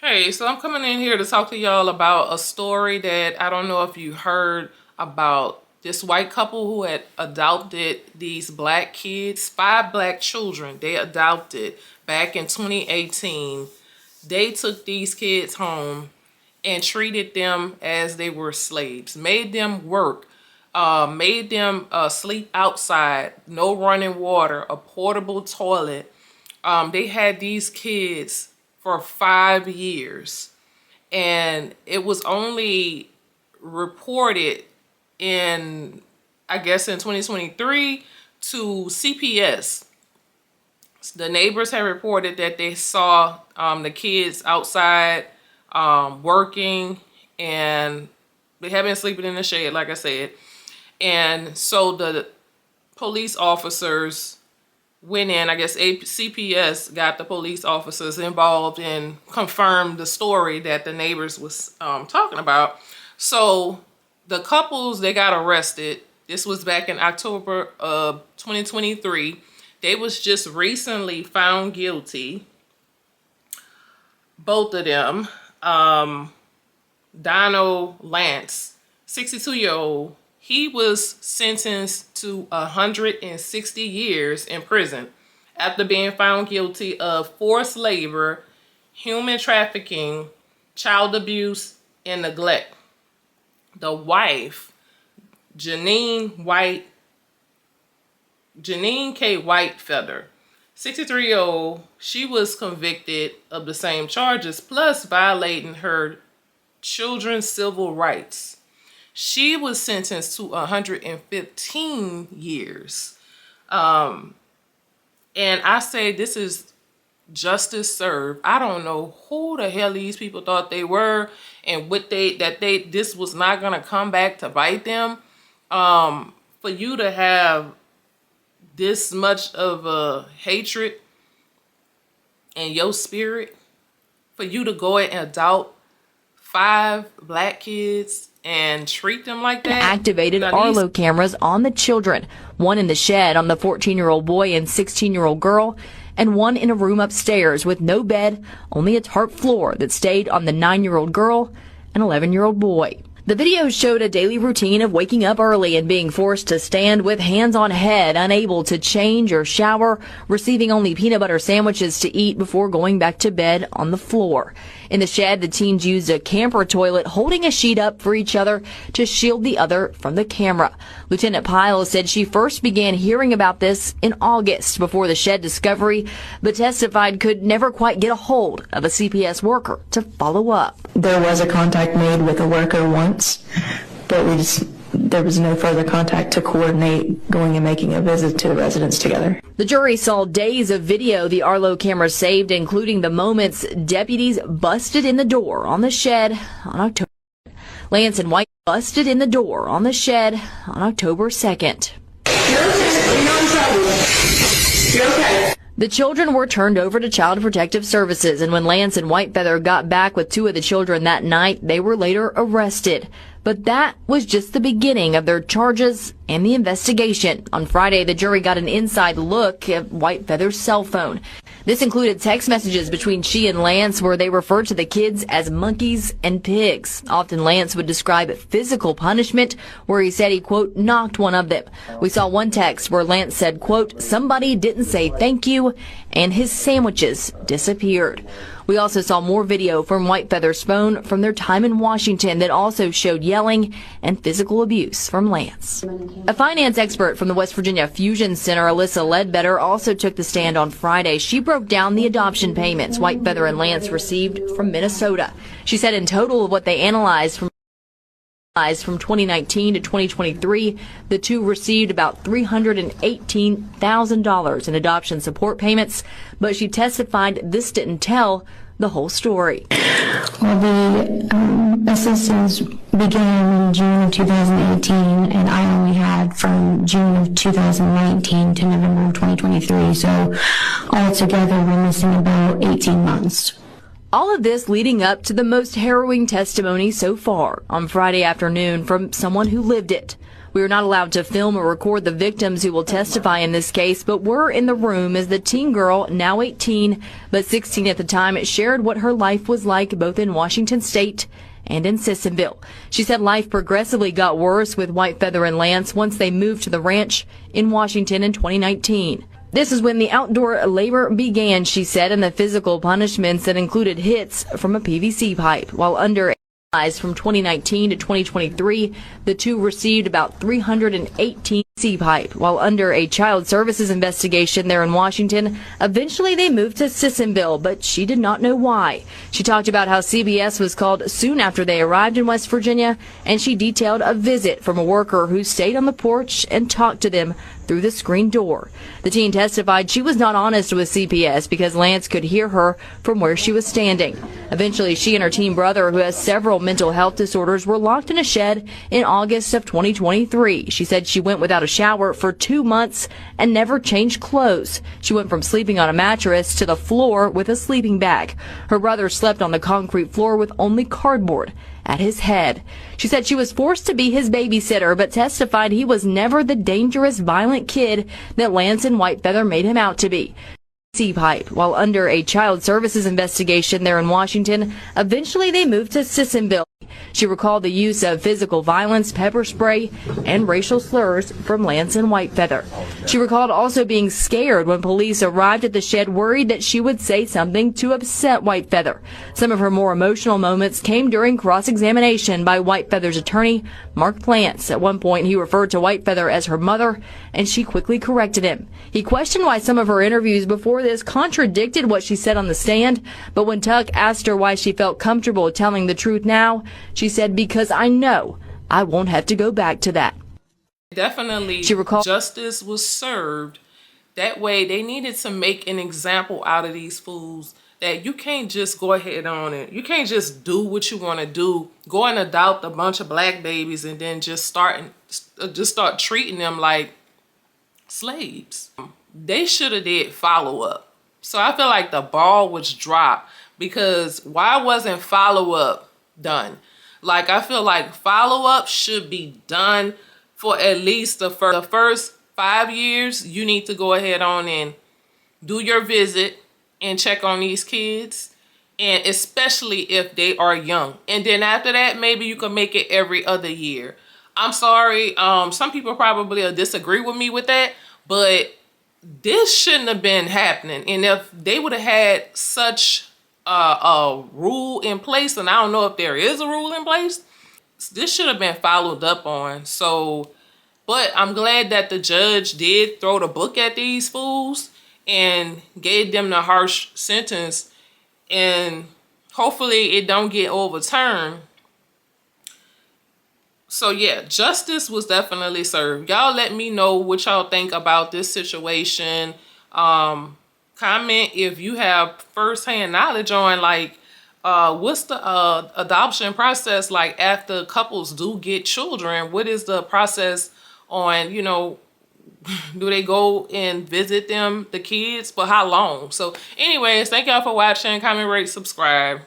Hey, so I'm coming in here to talk to y'all about a story that I don't know if you heard about this white couple who had adopted these black kids, 5 black children they adopted back in 2018. They took these kids home and treated them as they were slaves, made them work, made them sleep outside, no running water, a portable toilet. They had these kids for 5 years, and it was only reported in, I guess, in 2023 to CPS. The neighbors had reported that they saw the kids outside working, and they had been sleeping in the shade, like I said. And so the police officers went in. I guess CPS got the police officers involved and confirmed the story that the neighbors was talking about. So the couples, they got arrested. This was back in October of 2023. They was just recently found guilty. Both of them. Lantz, 62-year-old, he was sentenced to 160 years in prison after being found guilty of forced labor, human trafficking, child abuse, and neglect. The wife, Jeanne Kay Whitefeather, 63-year-old, she was convicted of the same charges, plus violating her children's civil rights. She was sentenced to 115 years. And I say this is justice served. I don't know who the hell these people thought they were, and this was not gonna come back to bite them. For you to have this much of a hatred in your spirit, for you to go and adopt 5 black kids and treat them like that. Activated Arlo cameras on the children, one in the shed on the 14-year-old boy and 16-year-old girl, and one in a room upstairs with no bed, only a tarp floor that stayed on the 9-year-old girl and 11-year-old boy. The video showed a daily routine of waking up early and being forced to stand with hands on head, unable to change or shower, receiving only peanut butter sandwiches to eat before going back to bed on the floor. In the shed, the teens used a camper toilet, holding a sheet up for each other to shield the other from the camera. Lieutenant Pyle said she first began hearing about this in August before the shed discovery, but testified could never quite get a hold of a CPS worker to follow up. There was a contact made with a worker once, but there was no further contact to coordinate going and making a visit to the residence together. The jury saw days of video the Arlo cameras saved, including the moments deputies busted in the door on the shed on October. Lantz and White busted in the door on the shed on October 2nd. You're okay. The children were turned over to Child Protective Services, and when Lantz and Whitefeather got back with 2 of the children that night, they were later arrested. But that was just the beginning of their charges and the investigation. On Friday, the jury got an inside look at Whitefeather's cell phone. This included text messages between she and Lantz where they referred to the kids as monkeys and pigs. Often Lantz would describe physical punishment, where he said he, quote, knocked one of them. We saw one text where Lantz said, quote, somebody didn't say thank you, and his sandwiches disappeared. We also saw more video from Whitefeather's phone from their time in Washington that also showed yelling and physical abuse from Lantz. A finance expert from the West Virginia Fusion Center, Alyssa Ledbetter, also took the stand on Friday. She broke down the adoption payments Whitefeather and Lantz received from Minnesota. She said in total of what they analyzed from 2019 to 2023, the two received about $318,000 in adoption support payments, but she testified this didn't tell the whole story. Well, the assistance began in June of 2018, and I only had from June of 2019 to November of 2023, so altogether we're missing about 18 months. All of this leading up to the most harrowing testimony so far on Friday afternoon from someone who lived it. We are not allowed to film or record the victims who will testify in this case, but were in the room as the teen girl, now 18, but 16 at the time, shared what her life was like both in Washington State and in Sissonville. She said life progressively got worse with Whitefeather and Lantz once they moved to the ranch in Washington in 2019. This is when the outdoor labor began, she said, and the physical punishments that included hits from a PVC pipe. While under from 2019 to 2023, the two received about 318 C-pipe. While under a child services investigation there in Washington, eventually they moved to Sissonville, but she did not know why. She talked about how CBS was called soon after they arrived in West Virginia, and she detailed a visit from a worker who stayed on the porch and talked to them through the screen door. The teen testified she was not honest with CPS because Lantz could hear her from where she was standing. Eventually, she and her teen brother, who has several mental health disorders, were locked in a shed in August of 2023. She said she went without a shower for 2 months and never changed clothes. She went from sleeping on a mattress to the floor with a sleeping bag. Her brother slept on the concrete floor with only cardboard at his head. She said she was forced to be his babysitter, but testified he was never the dangerous, violent kid that Lantz and Whitefeather made him out to be. C-pipe. While under a child services investigation there in Washington, eventually they moved to Sissonville. She recalled the use of physical violence, pepper spray, and racial slurs from Lantz and Whitefeather. She recalled also being scared when police arrived at the shed, worried that she would say something to upset Whitefeather. Some of her more emotional moments came during cross-examination by Whitefeather's attorney, Mark Lantz. At one point, he referred to Whitefeather as her mother, and she quickly corrected him. He questioned why some of her interviews before this contradicted what she said on the stand, but when Tuck asked her why she felt comfortable telling the truth now, she said, "Because I know I won't have to go back to that." Definitely, she recalled justice was served. That way, they needed to make an example out of these fools that you can't just go ahead on it. You can't just do what you want to do, go and adopt a bunch of black babies and then just start treating them like slaves. They should have did follow up. So I feel like the ball was dropped because why wasn't follow up done? Like, I feel like follow up should be done for at least the first 5 years. You need to go ahead on and do your visit and check on these kids, and especially if they are young. And then after that, maybe you can make it every other year. I'm sorry, some people probably will disagree with me with that, but this shouldn't have been happening. And if they would have had such a rule in place, and I don't know if there is a rule in place, this should have been followed up on. So, but I'm glad that the judge did throw the book at these fools and gave them the harsh sentence, and hopefully it don't get overturned. So yeah, justice was definitely served. Y'all let me know what y'all think about this situation. Comment if you have firsthand knowledge on like what's the adoption process like after couples do get children. What is the process on, you know, do they go and visit them, the kids, for how long? So anyways, thank y'all for watching. Comment, rate, subscribe.